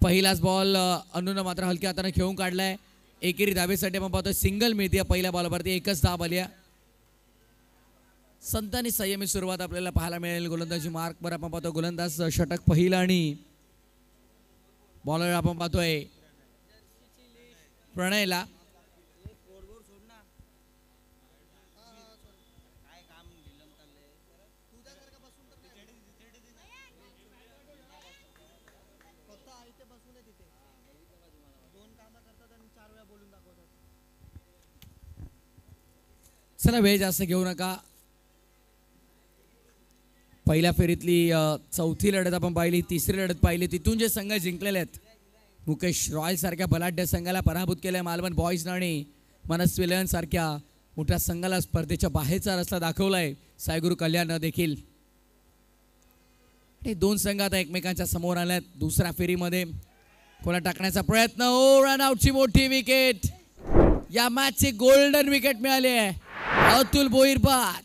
पहिलाच बॉल अनुनं मात्र हलक्या हाताने खेळून काढलाय. एकेरी धावेसाठी आपण पाहतोय सिंगल मिळते पहिल्या बॉलवरती. एकच धाव आली. संत आणि संयमी सुरुवात आपल्याला पाहायला मिळेल. गोलंदाजी मार्कवर आपण पाहतो गोलंदाज षटक पहिला आणि बॉलर आपण पाहतोय प्रणयला. चला वेळ जास्त घेऊ नका. पहिल्या फेरीतली चौथी लढत आपण पाहिली. तिसरी लढत पाहिली. तिथून जे संघ जिंकलेले आहेत मुकेश रॉयल सारख्या बलाढ्य संघाला पराभूत केलंय. मालवण बॉईज आणि मनस्वी लायन्स सारख्या मोठ्या संघाला स्पर्धेच्या बाहेरचा रस्ता दाखवलाय साईगुरु कल्याण देखील. हे दोन संघ आता एकमेकांच्या समोर आल्यात. दुसऱ्या फेरीमध्ये कोणा टाकण्याचा प्रयत्न. ओ रन आउटची मोठी विकेट. या मॅचची गोल्डन विकेट मिळाली आहे अतुल भोईरपात.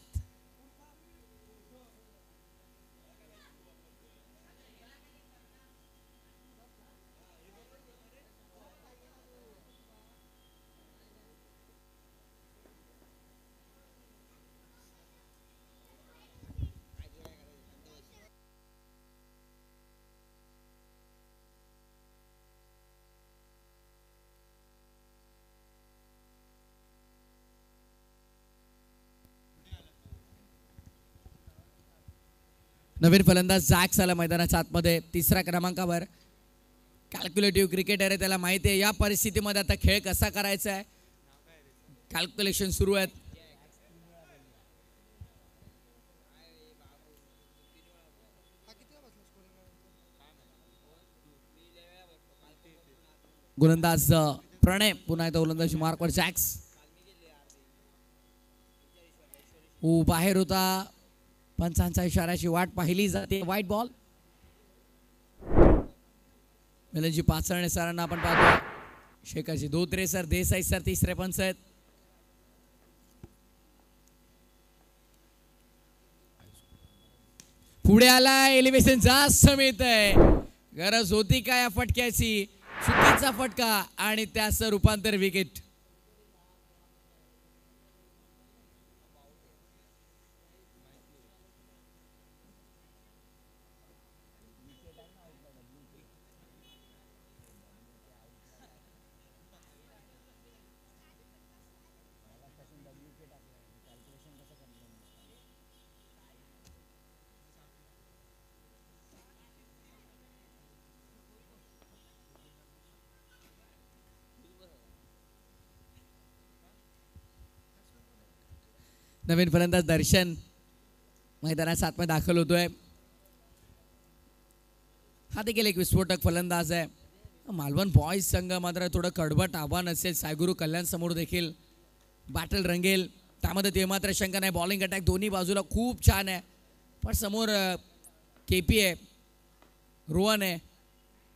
नवीन फलंदाज जॅक्स आला मैदानाच्या आतमध्ये. तिसऱ्या क्रमांकावर. कॅल्क्युलेटिव्ह क्रिकेटर आहे. त्याला माहिती आहे या परिस्थितीमध्ये आता खेळ कसा करायचा आहे. कॅल्क्युलेशन सुरू आहेत. गोलंदाज प्रणय पुन्हा एकदा गोलंदाजी मार्कवर जॅक्स. बाहेर होता. पंचांच्या इशाऱ्याची वाट पाहिली जाते. White ball. मिलनजी पाचळणे सरांना आपण पाहतो. शेखरजी धोत्रे सर, देसाई सर तिसरे पंच आहेत. पुढे आला. एलिव्हेशन जास्त मिळत आहे. गरज होती का या फटक्याची. चुकीचा फटका आणि त्याचं रूपांतर विकेट. नवीन फलंदाज दर्शन मैदानाच्या आतमध्ये दाखल होतोय. हा देखील एक विस्फोटक फलंदाज आहे. मालवण बॉईज संघ मात्र थोडं कडवट आव्हान असेल. साईगुरु कल्याण समोर देखील बॅटल रंगेल. त्यामध्ये ते मात्र शंका नाही. बॉलिंग अटॅक दोन्ही बाजूला खूप छान आहे. पण समोर केपी आहे, रोहन आहे.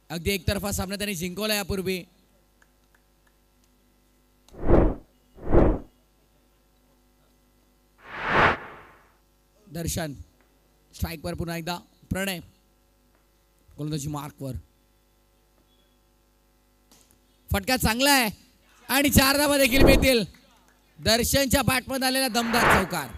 अगदी एकतर्फा सामना त्यांनी जिंकवला यापूर्वी. दर्शन स्ट्राईकवर पुन्हा एकदा. प्रणय गोलंदाजी मार्कवर. फटका चांगला आहे आणि 4 धावा देखील मिळतील. दर्शनच्या बॅटमध्ये आलेला दमदार चौकार.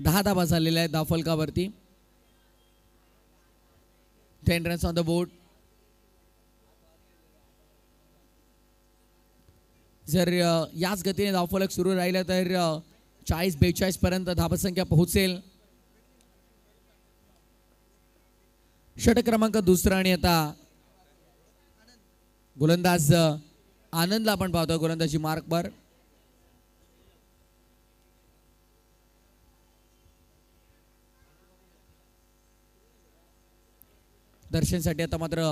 10 धावा झालेल्या आहेत धावफलकावरती. 10 रन्स ऑन द बोर्ड. जर याच गतीने धावफलक सुरू राहिलं तर 40-42 पर्यंत धावसंख्या पोहोचेल. षटक क्रमांक दुसरा आणि आता गोलंदाज आनंदला आपण पाहतो गोलंदाजी मार्कवर. दर्शनसाठी आता मात्र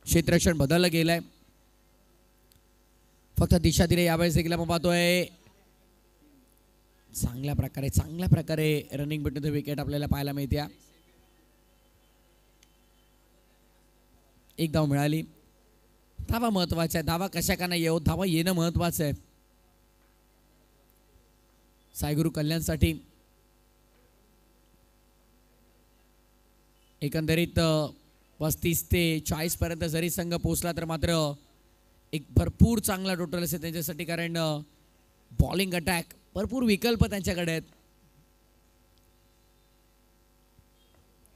क्षेत्ररक्षण बदललं गेलंय. फक्त दिशा दिले यावेळेस देखील आपण पाहतोय चांगल्या प्रकारे रनिंग बिटवीन द विकेट आपल्याला पाहायला मिळते. एक धाव मिळाली. धावा महत्वाचा आहे. धावा कशा का नाही येऊ, धावा येणं महत्वाचं आहे. साईगुरु कल्याणसाठी एकंदरीत 35 ते 40 पर्यंत जरी संघ पोहोचला तर मात्र एक भरपूर चांगला टोटल असेल त्यांच्यासाठी. कारण बॉलिंग अटॅक भरपूर विकल्प त्यांच्याकडे आहेत.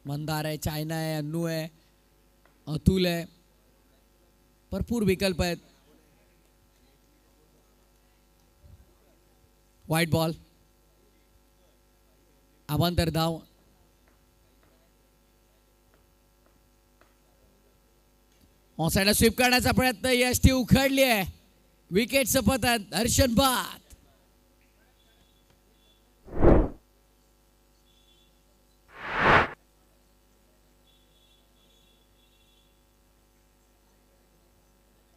मंदार आहे, चायना आहे, अन्नू आहे, अतुल आहे, भरपूर विकल्प आहेत. वाईट बॉल, अवांतर धाव. ऑनसाइडला स्वीप करण्याचा प्रयत्न, यष्टी उखडली आहे. विकेट सपतात हर्षन बाद.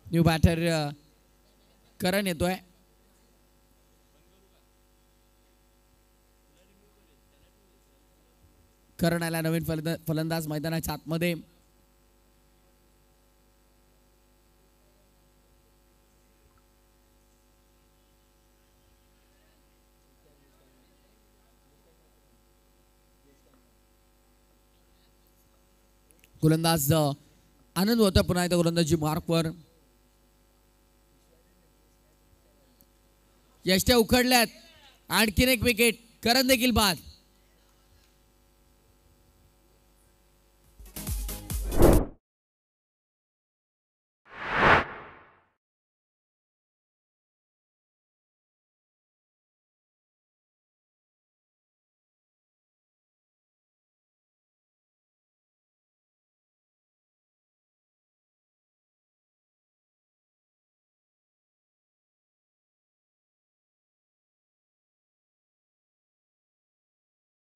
न्यू बॅटर करण येतोय. करण आला नवीन फलंदाज मैदानाच्या आतमध्ये. गोलंदाज आनंद होता पुन्हा एकदा गोलंदाजी मार्कवर. यष्ट्या उखडल्यात. आणखीन एक विकेट. करण देखील बाद.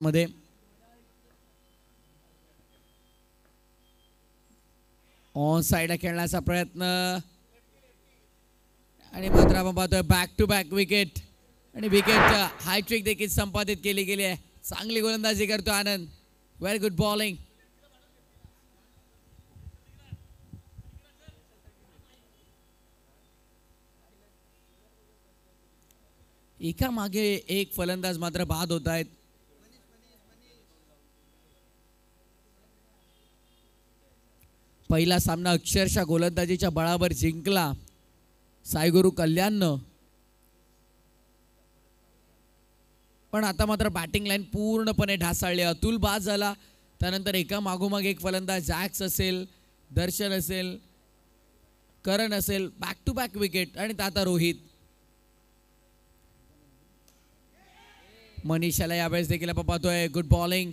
मध्ये ऑन साइडला खेळण्याचा प्रयत्न आणि मात्र आपण पाहतोय बॅक टू बॅक विकेट आणि विकेट हायट्रिक देखील संपादित केली गेली आहे. चांगली गोलंदाजी करतो आनंद. Very good bowling. एका मागे एक फलंदाज मात्र बाद होत आहेत. पहिला सामना अक्षरशः गोलंदाजीच्या बळावर जिंकला साईगुरु कल्याणनं. पण आता मात्र बॅटिंग लाईन पूर्णपणे ढासळली. अतुल बाद झाला. त्यानंतर एका मागोमाग एक फलंदाज जॅक्स असेल, दर्शन असेल, करण असेल, बॅक टू बॅक विकेट. आणि आता रोहित. मनीषाला यावेळेस देखील आपण पाहतोय गुड बॉलिंग.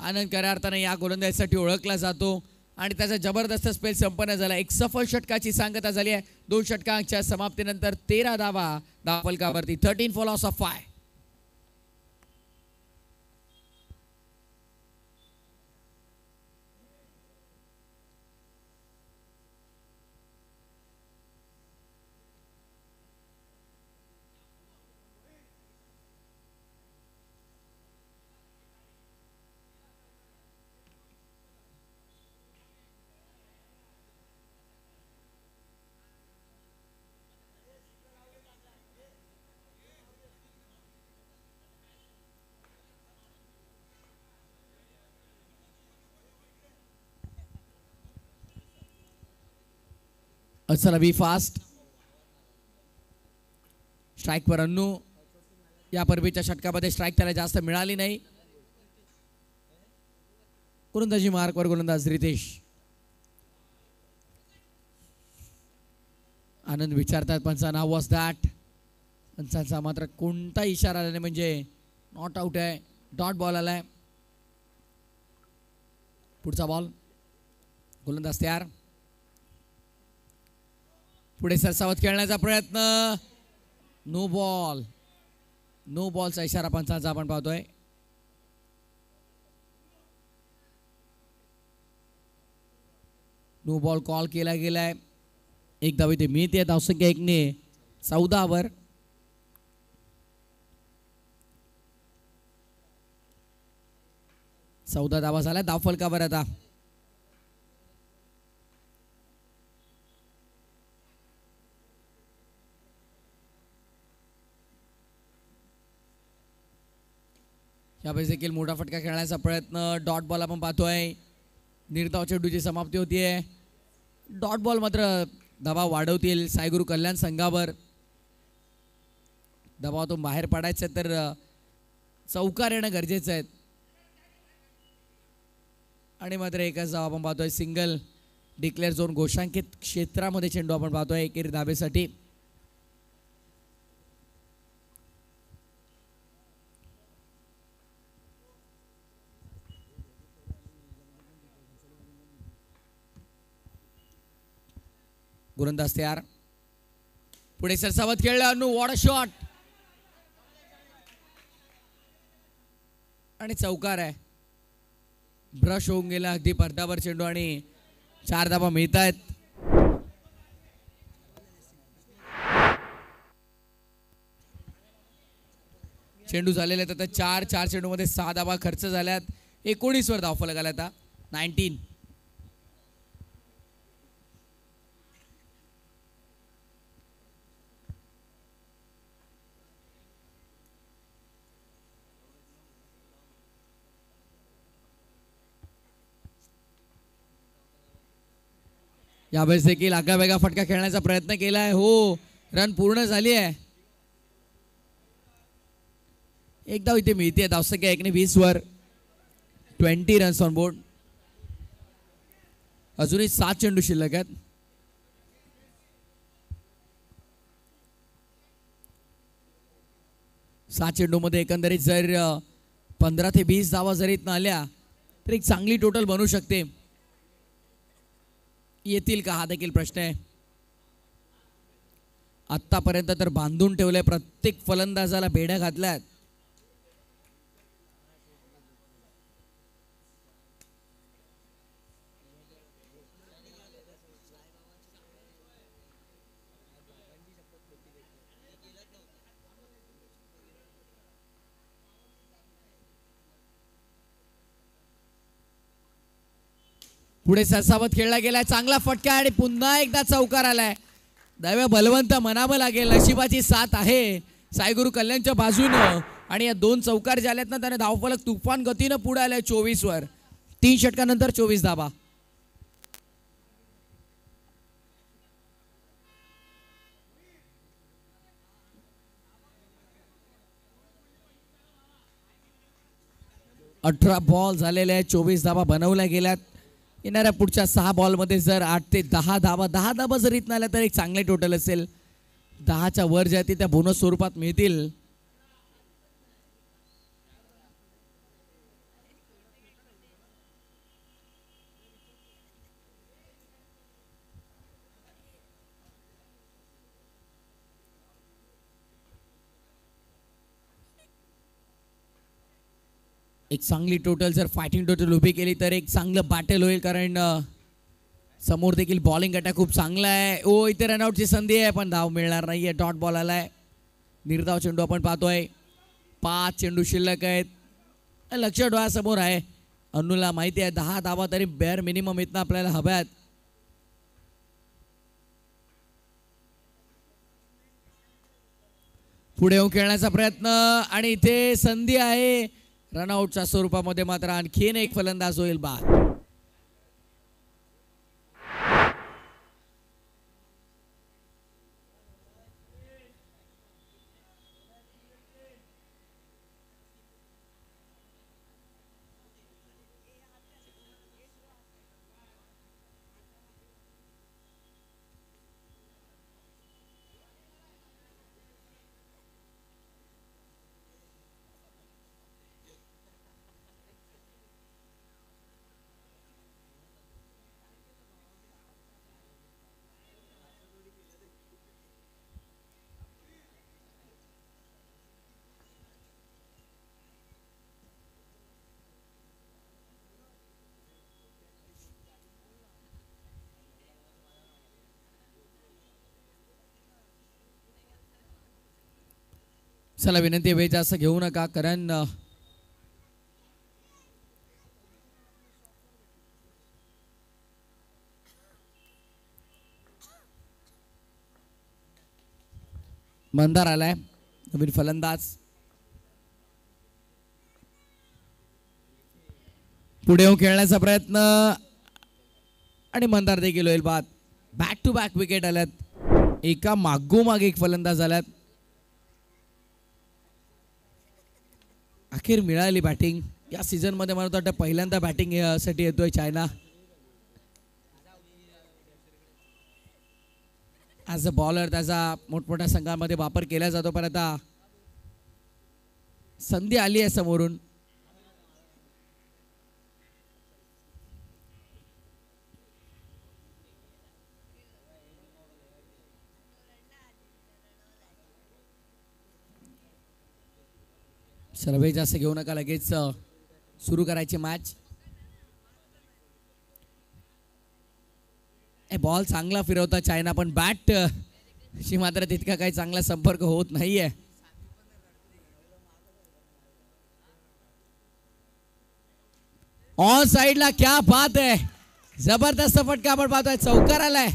आनंद खऱ्या अर्थाने या गोलंदाजीसाठी ओळखला जातो आणि त्याचा जबरदस्त स्पेल संपन्न झाला. एक सफल षटकाची सांगता झाली आहे. 2 षटकांच्या समाप्तीनंतर 13 धावा धावफलकावरती. 13 फॉर लॉस ऑफ 5. चला बी फास्ट. स्ट्राइक पर अन्नू. या परबीच्या षटकामध्ये स्ट्राईक त्याला जास्त मिळाली नाही. गोलंदाजी मार्कवर गोलंदाज रितेश. आनंद विचारतात पंचांना हाऊ वॉज दॅट. पंचांचा मात्र कोणता इशारा आला नाही, म्हणजे नॉट आउट आहे, डॉट बॉल आलाय. पुढचा बॉल. गोलंदाज तयार. पुढे सरसावत खेळण्याचा प्रयत्न. No ball. नो बॉलचा इशारा पंचांचा आपण पाहतोय. नो बॉल कॉल केला गेलाय. एक धाव इथे मिळते. धावसंख्या 1ने 14 वर. चौदा धावा झाल्या धाव फलकावर. आता यावेळेस देखील मोठा फटका खेळण्याचा प्रयत्न. डॉट बॉल आपण पाहतोय. निर्धाव चेंडूची समाप्ती होतीये. डॉट बॉल मात्र दबाव वाढवतील साईगुरु कल्याण संघावर. दबावातून बाहेर पडायचं तर चौकार येणं गरजेचं आहे. आणि मात्र एकच धाव आपण पाहतोय. सिंगल डिक्लेअर झोन घोषांकित क्षेत्रामध्ये चेंडू आपण पाहतोय एकेरी धाबेसाठी. गोलंदाज तयार. पुढे सरसावत खेळला. अनु वॉट अ शॉट. आणि चौकार आहे. ब्रश होऊन गेला अगदी पडद्यावर चेंडू आणि 4 धावा मिळत आहेत. चेंडू झालेले आहेत आता 4 चेंडूमध्ये 6 धावा खर्च झाल्यात. 19 वर धावफलक आला आता 19. यावेळेस देखील आगावेगा फटका खेळण्याचा प्रयत्न केलाय. हो, रन पूर्ण झाली आहे. एक धाव इथे मिळते. धावसंख्या 1ने 20 वर. 20 रन्स ऑन बोर्ड. अजूनही 7 चेंडू शिल्लक आहेत. सात चेंडूमध्ये एकंदरीत जर 15 ते 20 धावा जर इथं आल्या तर एक चांगली टोटल बनू शकते. येतील का हा देखील प्रश्न आहे. आतापर्यंत तर बांधून ठेवलंय. प्रत्येक फलंदाजाला बेड्या घातल्यात. पुढे सरसावत खेळला गेलाय. चांगला फटका आणि पुन्हा एकदा चौकार आलाय. दैव बलवंत म्हणावं लागेल. नशिबाची साथ आहे साईगुरु कल्याणच्या बाजूनं. आणि या 2 चौकार जे आलेत ना त्याने धावफलक तुफान गतीनं पुढे आलाय 24 वर. 3 षटकानंतर 24 धावा. अठरा बॉल झालेले आहेत. 24 धावा बनवल्या गेल्यात. येणाऱ्या पुढच्या 6 बॉलमध्ये जर 8 ते 10 धावा 10 धावा जर इथं आल्या तर एक चांगले टोटल असेल. 10च्या वर ज्या त्या बोनस स्वरूपात मिळतील. एक चांगली टोटल जर फायटिंग टोटल उभी केली तर एक चांगलं बॅटल होईल. कारण समोर देखील बॉलिंग अटॅक खूप चांगला आहे. ओ, इथे रनआउटची संधी आहे पण धाव मिळणार नाहीये. डॉट बॉल आलाय. निर्धाव चेंडू आपण पाहतोय. 5 चेंडू शिल्लक आहेत. लक्ष डोळ्यासमोर आहे. अनुला माहिती आहे 10 धावा तरी बेअर मिनिमम इथनं आपल्याला हव्यात. पुढे येऊन खेळण्याचा प्रयत्न आणि इथे संधी आहे. रनआउटच्या स्वरूपामध्ये मात्र आणखीन एक फलंदाज होईल बाद. चला विनंती आहे, वेळ जास्त घेऊ नका कारण मंदार आलाय नवीन फलंदाज. पुढे येऊन खेळण्याचा प्रयत्न आणि मंदार देखील होईल बाद. बॅक टू बॅक विकेट आल्यात, एका मागोमाग एक फलंदाज आल्यात. अखेर मिळाली बॅटिंग या सीझन मध्ये. मला वाटतं पहिल्यांदा बॅटिंग साठी येतोय चायना. ॲज अ बॉलर त्याचा मोठमोठ्या संघामध्ये वापर केला जातो, पण आता संधी आली आहे समोरून. सर्वे जास्त घेऊ नका, लगेच सुरू करायची मॅच. बॉल चांगला फिरवता चायना, पण बॅट शी मात्र तितका काही चांगला संपर्क होत नाहीये. ऑन साइडला क्या बात आहे, जबरदस्त फटका आपण पाहतोय, चौकार आलाय.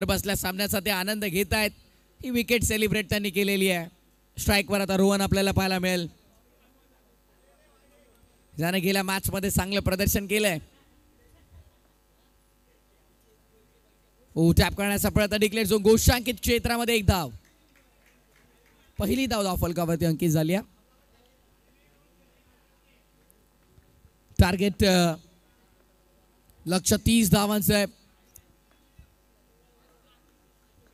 बसल्या सामन्याचा ते आनंद घेत आहेत. ही विकेट सेलिब्रेट त्यांनी केलेली आहे. स्ट्राईकवर आता रोहन आपल्याला पाहायला मिळेल, ज्याने गेल्या मॅच मध्ये चांगलं प्रदर्शन केलंय. टॅप करण्याचा प्रयत्न डिक्लेअर झोन गोशांकित क्षेत्रामध्ये एक धाव. पहिली धाव फलकावरती अंकित झाली. टार्गेट लक्ष 30 धावांचं आहे.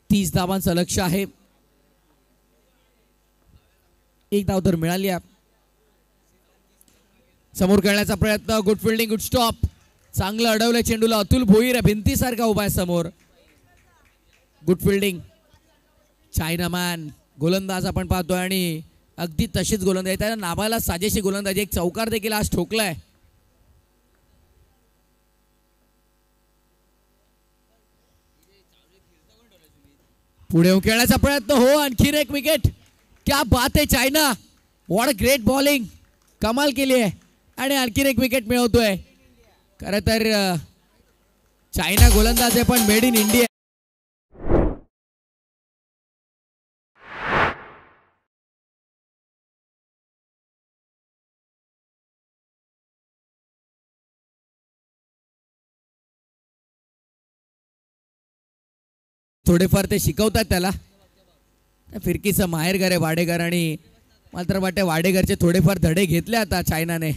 30 धावांचं लक्ष आहे. एक धाव तर मिळाली आहे. समोर खेळण्याचा प्रयत्न, गुड फिल्डिंग, गुड स्टॉप. चांगलं अडवलं चेंडूला. अतुल भोईर भिंतीसारखा उभा आहे समोर. Good fielding. चायनामॅन गोलंदाज आपण पाहतोय आणि अगदी तशीच गोलंदाजी, त्याच्या नावाला साजेशी गोलंदाजी. एक चौकार देखील आज ठोकलाय. पुढे खेळण्याचा प्रयत्न, हो आणखीन एक विकेट. क्या बात आहे China, what a great bowling, कमाल केली आहे आणि आणखीन एक विकेट मिळवतोय. खरं तर चायना गोलंदाज आहे पण मेड इन इंडिया. थोडेफार ते शिकवतात त्याला. फिरकीचं माहेरघर आहे वाडेघर आणि मात्र वाटते वाडेघरचे थोडेफार धडे घेतले आता चायनाने.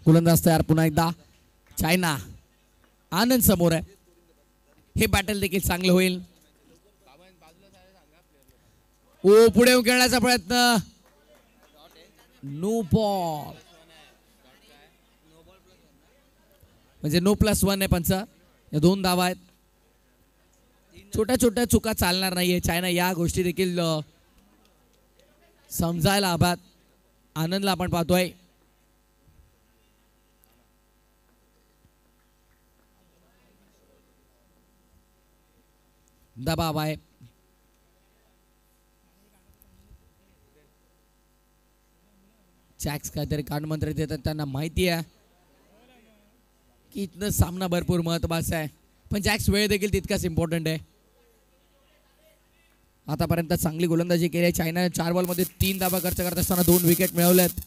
गोलंदाज तयार पुन्हा एकदा. चायना आनंद समोर आहे. हे बॅटल देखील चांगलं होईल. पुढे खेळण्याचा प्रयत्न, नो बॉल, म्हणजे नो +1 आहे पंच. या 2 धावा आहेत. छोट्या छोट्या चुका चालणार नाहीये. चायना या गोष्टी देखील समजायला हव्यात. आनंदला आपण पाहतोय. दबाव आहे. जॅक्स काहीतरी कानमंत्र देतात, त्यांना माहिती आहे की इथनं सामना भरपूर महत्वाचा आहे. पण जॅक्स वेळ देखील तितकाच इम्पॉर्टंट आहे. आतापर्यंत चांगली गोलंदाजी केली आहे चायनाने. 4 बॉलमध्ये 3 धावा खर्च करत असताना 2 विकेट मिळवल्यात.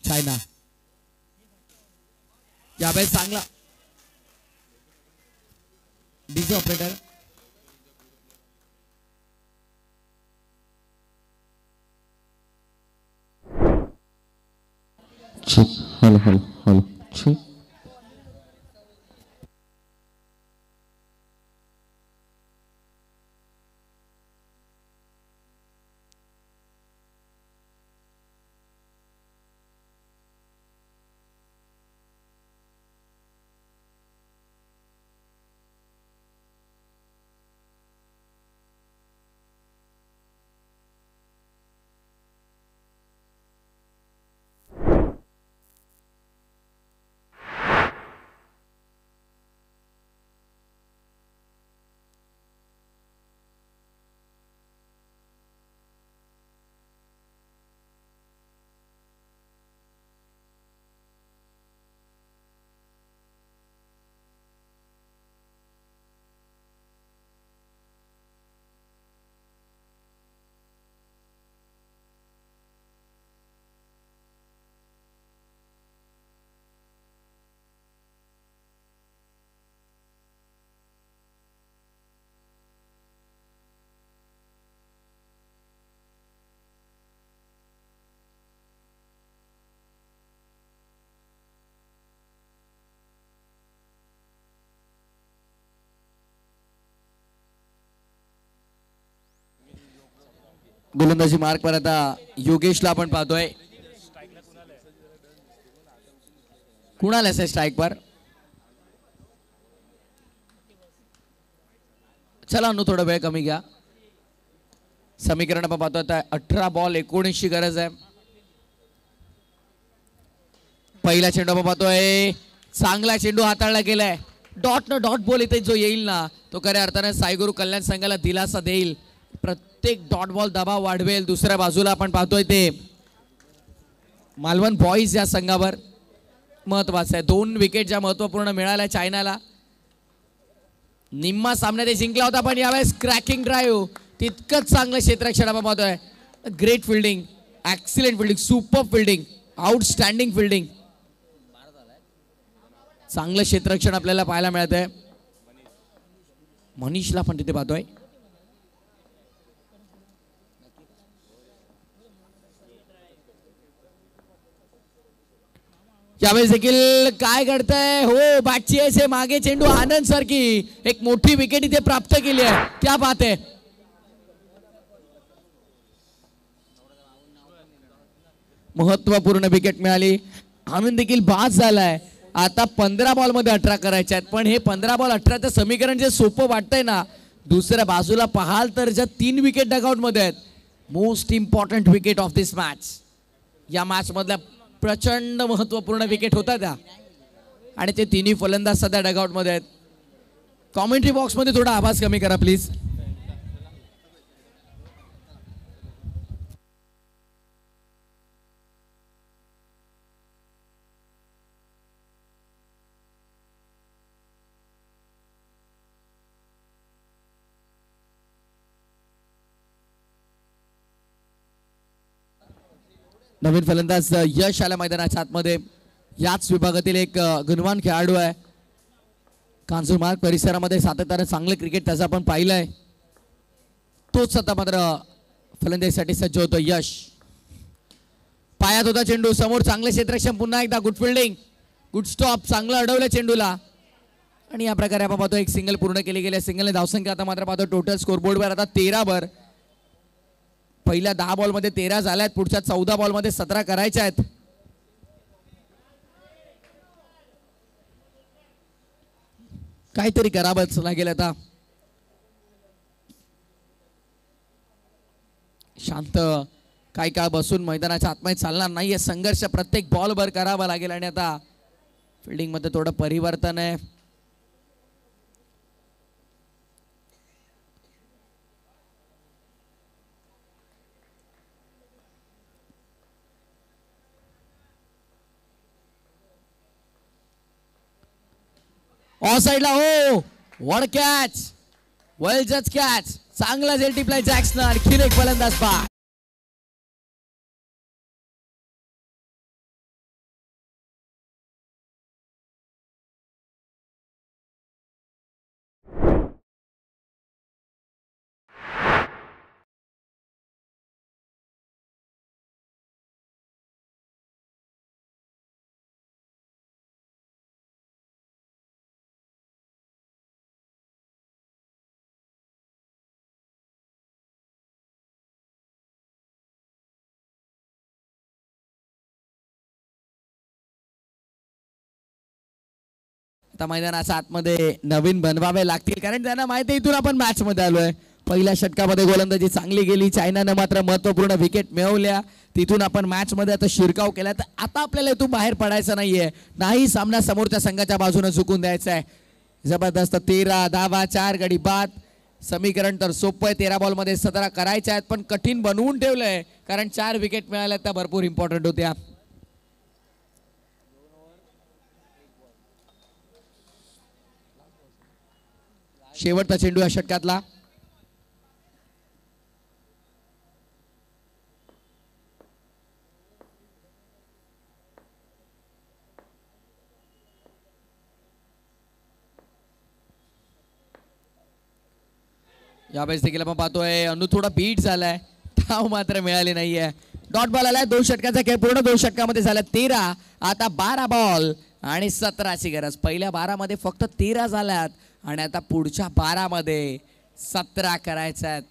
चायना यावेळेस चांगला DJ operator. check hello check गोलंदाजी मार्क पर आता योगेशला आपण पाहतोय. कुणाल असे स्ट्राइक पर. चला अनु थोडा वेळ कमी घ्या. समीकरण आपण पाहतोय आता 18 बॉल 19 ची गरज आहे. पहिला चेंडू आपण पाहतोय. चांगला चेंडू हाताळला गेलाय. डॉट न डॉट बॉल इथे जो येईल ना तो खऱ्या अर्थाने साईगुरु कल्याण संघाला दिलासा देईल. प्रत्येक डॉट बॉल दबाव वाढवेल. दुसऱ्या बाजूला आपण पाहतोय ते मालवण बॉईज या संघावर महत्वाचं आहे. 2 विकेट ज्या महत्वपूर्ण मिळाल्या चायनाला. निम्मा सामना ते जिंकला होता पण यावेळेस क्रॅकिंग ड्राईव्ह तितकंच चांगलं क्षेत्ररक्षण आपण पाहतोय. Great fielding, excellent fielding, super fielding, outstanding fielding, चांगलं क्षेत्ररक्षण आपल्याला पाहायला मिळत आहे. मनीषला पण तिथे पाहतोय. यावेळेस देखील काय घडतंय. हो, बॅटची आहे मागे चेंडू आनंद सारखी एक मोठी विकेट इथे प्राप्त केली आहे. क्या बात आहे. महत्वपूर्ण विकेट मिळाली. आनंद देखील बाद झालाय. आता 15 बॉल मध्ये 18 करायचे आहेत पण हे 15 बॉल 18चं समीकरण जे सोपं वाटतंय ना, दुसऱ्या बाजूला पाहाल तर ज्या 3 विकेट डगआउट मध्ये आहेत, most important wicket of this match. या मॅच मधल्या प्रचंड महत्वपूर्ण विकेट होता त्या आणि ते तिन्ही फलंदाज सध्या डगआउट मध्ये आहेत. कॉमेंट्री बॉक्स मध्ये थोडा आवाज कमी करा प्लीज. नवीन फलंदाज यश आला मैदानाच्या आतमध्ये. याच विभागातील एक गुणवान खेळाडू आहे. कांजूरमार्ग परिसरामध्ये सातत्याने चांगलं क्रिकेट त्याचं आपण पाहिलंय. तोच आता मात्र फलंदाजीसाठी सज्ज होतो. यश पायात होता चेंडू, समोर चांगले क्षेत्ररक्षण, पुन्हा एकदा गुड फिल्डिंग, गुड स्टॉप, चांगलं अडवलं चेंडूला आणि या प्रकारे आपण पाहतो एक सिंगल पूर्ण केली गेली. सिंगलने धावसंख्या आता मात्र पाहतो टोटल स्कोरबोर्डवर आता 13 वर. पहिल्या 10 बॉल मध्ये 13 झाल्यात, पुढच्या 14 बॉल मध्ये 17 करायच्या आहेत. काहीतरी करावंच लागेल आता. शांत काही काळ बसून मैदानाच्या आतमध्ये चालणार नाहीये. संघर्ष प्रत्येक बॉल वर करावा लागेल आणि आता फिल्डिंग मध्ये थोडं परिवर्तन आहे. ऑफ साइडला. हो, वॉड कॅच, वेल जज कॅच, चांगला झेल टिपलाय जॅक्सन. आणखीन एक फलंदाज बाद. आता मैदानाच्या आतमध्ये नवीन बनवावे लागतील कारण त्यांना माहिती आहे इथून आपण मॅच मध्ये आलोय. पहिल्या षटकामध्ये गोलंदाजी चांगली गेली, चायनानं मात्र महत्वपूर्ण विकेट मिळवल्या, तिथून आपण मॅच मध्ये आता शिरकाव केला. तर आता आपल्याला इथून बाहेर पडायचं नाहीये, नाही सामना समोरच्या संघाच्या बाजूने झुकून द्यायचा आहे. जबरदस्त 13 धावा, 4 गडी बाद. समीकरण तर सोपं आहे. 13 बॉल मध्ये 17 करायच्या आहेत पण कठीण बनवून ठेवलंय कारण 4 विकेट मिळाल्या त्या भरपूर इम्पॉर्टंट होत्या. शेवटचा चेंडू या षटकातला. यावेळेस देखील आपण पाहतोय अनु थोडा बीट झालाय, धाव मात्र मिळाली नाहीये. डॉट बॉल आलाय. 2 षटकाचा खेळ पूर्ण 2 षटकामध्ये झाला 13. आता 12 बॉल आणि 17ची गरज. पहिल्या 12 मध्ये फक्त 13 झाल्यात आणि आता पुढच्या 12 मध्ये 17 करायच्या आहेत.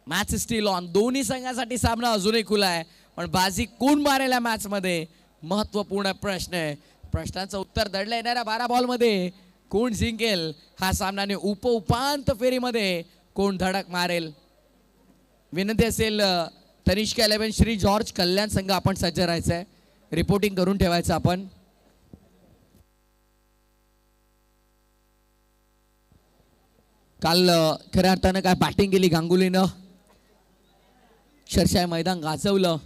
Match steel on. दोन्ही संघासाठी सामना अजूनही खुला आहे पण बाजी कोण मारेल या मॅच मध्ये महत्वपूर्ण प्रश्न आहे. प्रश्नाचं उत्तर दडलं येणाऱ्या 12 बॉल मध्ये कोण जिंकेल हा सामना. उपांत्य फेरीमध्ये कोण धडक मारेल. विनंती असेल तनिष्का 11 श्री जॉर्ज कल्याण संघ आपण सज्ज राहायचंय, रिपोर्टिंग करून ठेवायचं आपण. काल खऱ्या अर्थानं काय बॅटिंग केली गांगुलीनं, अक्षरशः मैदान गाजवलं.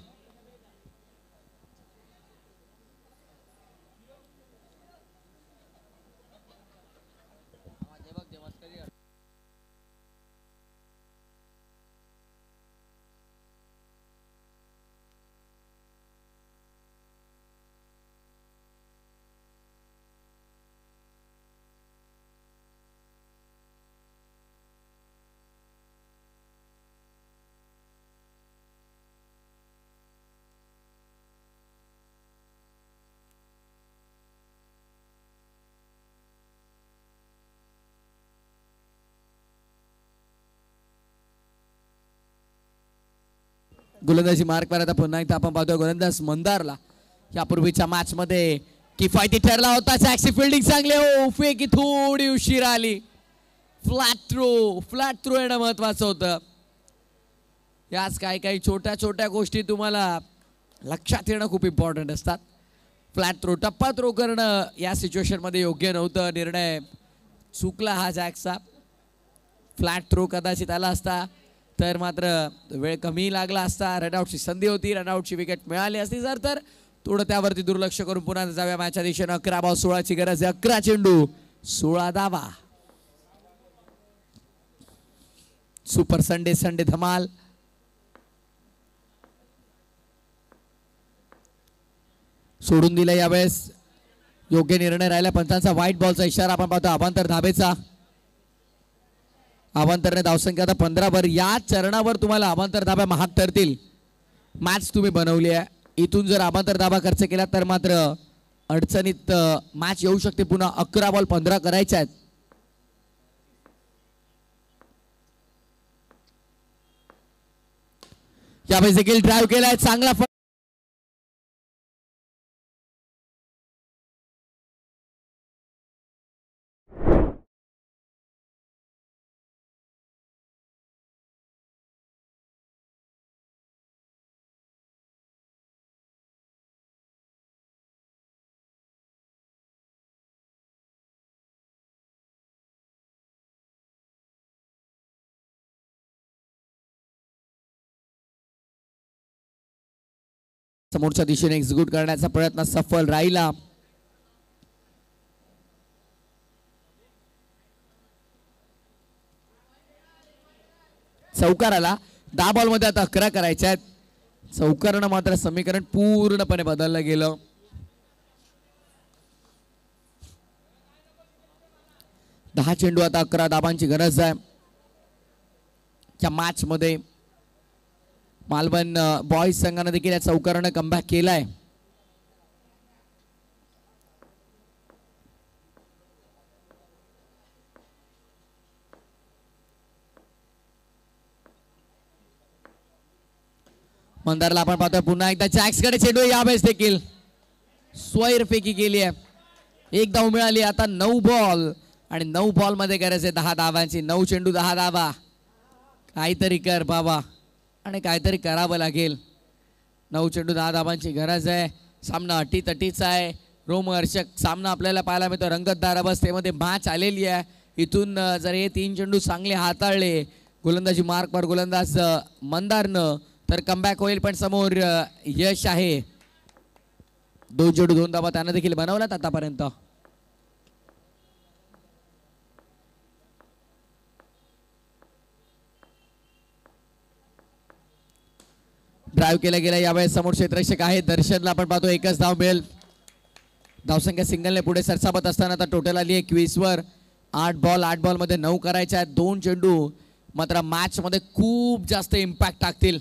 गोलंदाजी मार्क वर आता पुन्हा एकदा आपण पाहतोय गोलंदाज मंदारला यापूर्वीच्या मॅच मध्ये किफायती ठरला होता. सॅक्सी फिल्डिंग चांगली हो, फेकी थोडी उशीर आली. फ्लॅट थ्रो येणं महत्वाचं होतं. याच काही छोट्या छोट्या गोष्टी तुम्हाला लक्षात येणं खूप इम्पॉर्टंट असतात. फ्लॅट थ्रो टप्पा थ्रो करणं या सिच्युएशन मध्ये योग्य नव्हतं. निर्णय चुकला हा जॅक्सचा. फ्लॅट थ्रो कदाचित आला असता तर मात्र वेळ कमी लागला असता. रनआउटची संधी होती, रनआउटची विकेट मिळाली असती जर तर थोडं त्यावरती दुर्लक्ष करून पुन्हा जाव्या मॅचच्या दिशेनं. 11 बॉल 16ची गरज आहे. 11 चेंडू 16 धावा. सुपर संडे धमाल. सोडून दिला यावेळेस. योग्य निर्णय राहिला पंचांचा. व्हाईट बॉलचा इशारा आपण पाहतो. अवांतर धाबेचा. अवांतरने धावसंख्या आता 15 वर. या चरणावर तुम्हाला अवांतर धाबा महाग ठरतील. मॅच तुम्ही बनवली आहे. इथून जर अवांतर धाबा खर्च केला तर मात्र अडचणीत मॅच येऊ शकते. पुन्हा 11 बॉल 15 करायचे आहेत. यावेळेस देखील ड्राईव्ह केलाय चांगला. समोरच्या दिशेने एक्झिक्यूट करण्याचा प्रयत्न सफल राहिला. चौकाराला 10 बॉल मध्ये आता 11 करायच्या आहेत. चौकारानं मात्र समीकरण पूर्णपणे बदललं गेलं. दहा चेंडू आता 11 धाबांची गरज आहे या मॅच मध्ये. मालवण बॉयज संघाने देखील या चौकारानं कमबॅक केलाय. मंदारला आपण पाहतोय पुन्हा एकदा जॅक्स कडे चेंडू. यावेळेस देखील स्वैर फेकी केली आहे. एक धाव मिळाली. आता 9 बॉल आणि 9 बॉल मध्ये गरज आहे 10 धावांची. 9 चेंडू 10 धावा. काहीतरी कर बाबा आणि काहीतरी करावं लागेल. 9 चेंडू 10 धावांची गरज आहे. सामना अटीतटीचा आहे. रोमहर्षक सामना आपल्याला पाहायला मिळतो. रंगतदार अवस्थेमध्ये मॅच आलेली आहे. इथून जर हे 3 चेंडू चांगले हाताळले गोलंदाजी मार्कवर गोलंदाज मंदारनं तर कमबॅक होईल. पण समोर यश आहे. 2 चेंडू 2 धावा त्यानं देखील बनवल्यात आतापर्यंत. ड्राईव्ह केला गेला. यावेळेस समोर क्षेत्ररक्षक आहे दर्शनला आपण पाहतो. एकच धाव मिळेल. धावसंख्या सिंगलने पुढे सरसावत असताना आता टोटल आली आहे 21 वर. 8 बॉल मध्ये 9 करायचे आहेत. 2 चेंडू मात्र मॅच मध्ये खूप जास्त इम्पॅक्ट टाकतील.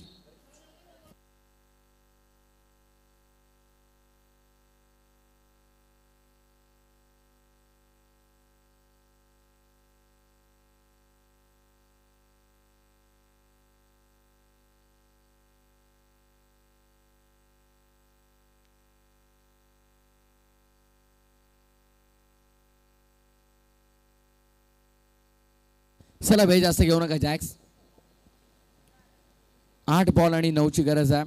चला वेळ जास्त घेऊ नका जॅक्स. 8 बॉल आणि 9 ची गरज आहे.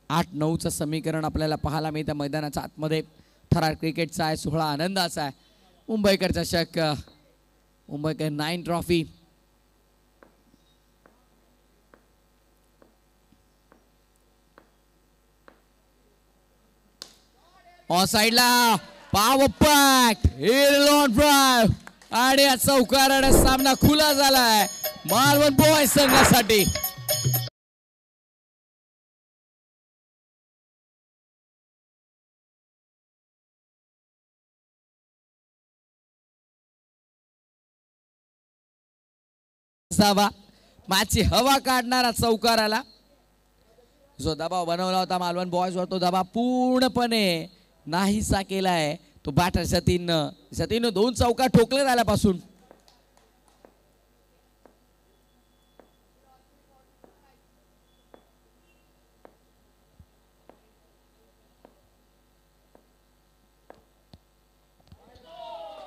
8-9चं समीकरण आपल्याला पाहायला मिळतं मैदानाच्या आतमध्ये. थरार क्रिकेटचा आहे. 16 आनंदाचा आहे. मुंबईकर चषक, मुंबईकर 9 ट्रॉफी. ऑन साइडला पाव पॅक्ट लॉन ड्राइव्ह आणि या चौकाराने सामना खुला झालाय मालवण बॉयज संघासाठी. मॅचची हवा काढणारा चौकाराला जो दबाव बनवला होता मालवण बॉयज वर तो दबाव पूर्णपणे नाहीसा केलाय. तो बॅटर सतीन 2 चौका ठोकले झाल्यापासून.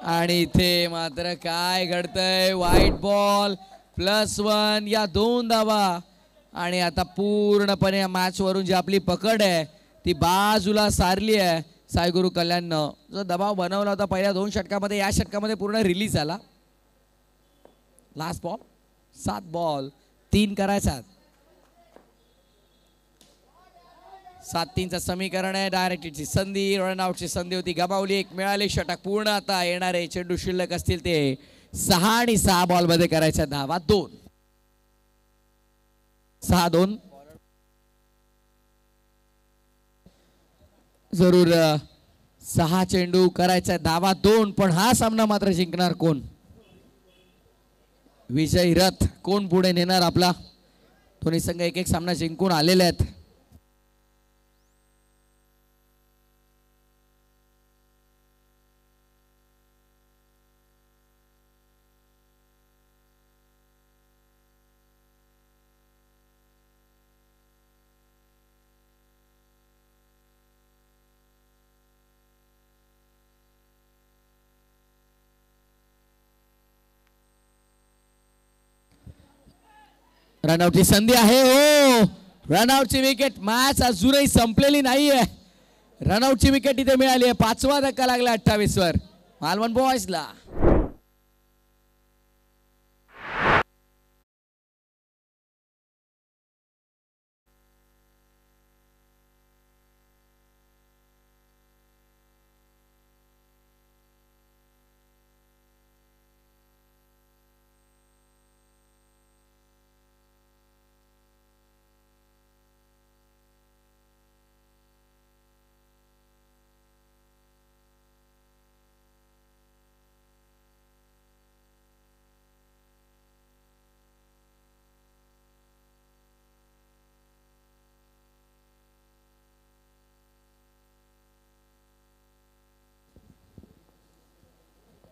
आणि इथे मात्र काय घडतंय, व्हाईट बॉल +1 या 2 धावा. आणि आता पूर्णपणे या मॅच वरून जी आपली पकड आहे ती बाजूला सारली आहे. साईगुरु कल्याणनं जो दबाव बनवला होता पहिल्या 2 षटकामध्ये, या षटकामध्ये पूर्ण रिलीज झाला. लास्ट बॉल 7 बॉल 3 करायचा. 7-3चं समीकरण आहे. डायरेक्टची संधी, रनआउटची संधी होती, गमावली. एक मिळाली. षटक पूर्ण. आता येणारे चेंडू शिल्लक असतील ते 6 आणि 6 बॉल मध्ये करायच्या धावा 2. 6-2. जरूर 6 चेंडू करायचा धावा 2. पण हा सामना मात्र जिंकणार कोण? विजयी रथ कोण पुढे नेणार आपला? दोन्ही संघ एक एक सामना जिंकून आलेले आहेत. रनआउटची संधी आहे. हो, रनआउटची विकेट. मॅच अजूनही संपलेली नाहीये. रनआउटची विकेट इथे मिळाली आहे. 5वा धक्का लागला 28 वर मालवण बॉयजला.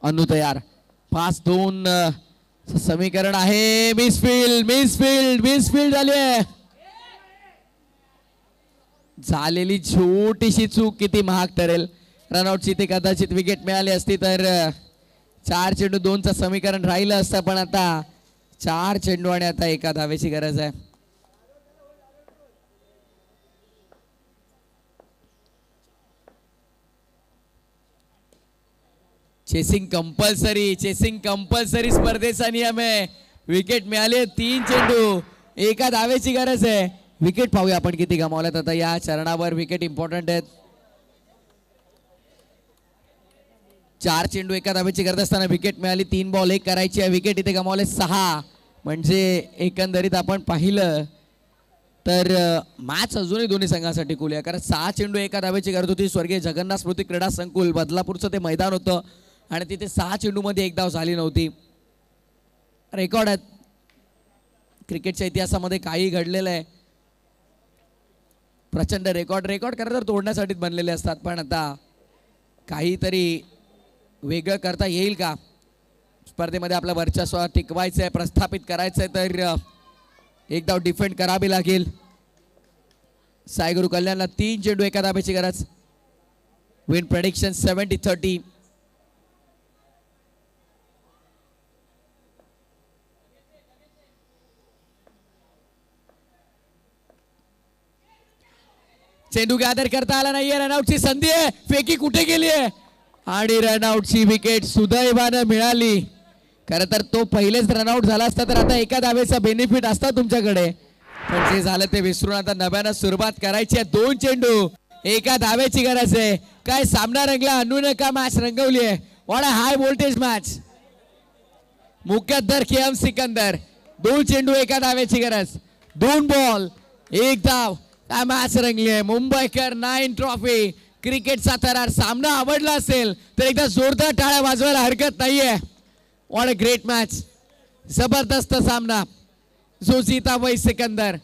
अनु तयार. 5-2 समीकरण आहे. मिसफील्ड झाली आहे. झालेली छोटीशी चूक किती महाग ठरेल. रनआउटची ते कदाचित विकेट मिळाली असती तर 4 चेंडू 2चं समीकरण राहिलं असतं. पण आता 4 चेंडू आणि आता 1 धावेची गरज आहे. चेसिंग कंपल्सरी स्पर्धेचा नियम आहे. विकेट मिळाले. 3 चेंडू 1 धावेची गरज आहे. विकेट पाहूया आपण किती गमावल्यात आता या चरणावर. विकेट इम्पॉर्टंट आहेत. 4 चेंडू 1 धावेची गरज असताना विकेट मिळाली. 3 बॉल 1 करायची आहे. विकेट इथे गमावले 6. म्हणजे एकंदरीत आपण पाहिलं तर मॅच अजूनही दोन्ही संघांसाठी खुली आहे. कारण 6 चेंडू 1 धावेची गरज होती. स्वर्गीय जगन्नाथ स्मृती क्रीडा संकुल बदलापूरचं ते मैदान होतं आणि तिथे 6 चेंडूमध्ये 1 धाव झाली नव्हती. रेकॉर्ड आहेत क्रिकेटच्या इतिहासामध्ये. काही घडलेलं आहे. प्रचंड रेकॉर्ड खरं तर तोडण्यासाठीच बनलेले असतात. पण आता काहीतरी वेगळं करता येईल का? स्पर्धेमध्ये आपलं वर्चस्व टिकवायचं आहे, प्रस्थापित करायचं आहे तर 1 धाव डिफेंड करावी लागेल. साईगुरु कल्याणला 3 चेंडू 1 धावेची गरज. Win prediction 70-30. चेंडू गॅदर करता आला नाहीये. रनआउटची संधी आहे. फेकी कुठे गेली आहे आणि रनआउटची विकेट सुदैवानं मिळाली. खरं तर तो पहिलेच रनआउट झाला असता तर आता 1 धावेचा बेनिफिट असता तुमच्याकडे. पण जे झालं ते विसरून आता नव्यानं सुरुवात करायची आहे. 2 चेंडू 1 धावेची गरज आहे. काय सामना रंगला. अनुने का मॅच रंगवली आहे. What a high voltage match. Muqaddar KM Sikandar. 2 चेंडू 1 धावेची गरज. 2 बॉल 1 धाव. काय मॅच रंगली आहे. मुंबईकर 9 ट्रॉफी. क्रिकेटचा थरार. सामना आवडला असेल तर एकदा जोरदार टाळ्या वाजवायला हरकत नाहीये. What a great match. जबरदस्त सामना. जो जीता वही सिकंदर.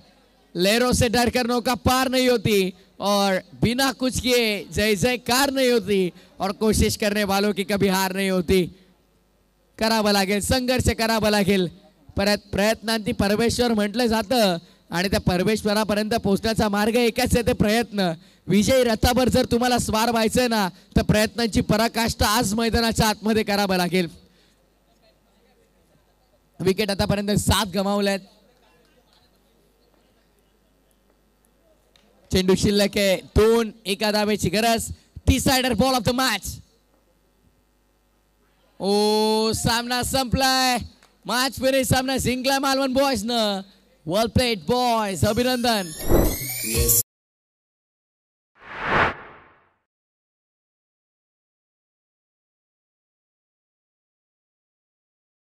लहरों से डरकर नौका पार नहीं होती और बिना कुछ किए जय जयकार नहीं होती और कोशिश करने वालों की कभी हार नहीं होती. करावं लागेल. संघर्ष करावा लागेल. परत प्रयत्नांती परमेश्वर म्हटलं जातं आणि त्या परमेश्वरापर्यंत पोहोचण्याचा मार्ग एकच आहे, ते प्रयत्न. विजयी रथावर जर तुम्हाला स्वार व्हायचंय ना, तर प्रयत्नांची पराकाष्ठा आज मैदानाच्या आतमध्ये करावं लागेल. विकेट आतापर्यंत 7 गमावल्यात. चेंडू शिल्लक आहे 2, एका धावेची गरज. Decider ball of the match. ओ, सामना संपलाय. Match finish. सामना जिंकलाय मालवण बॉयज न. Well played boys. अभिनंदन.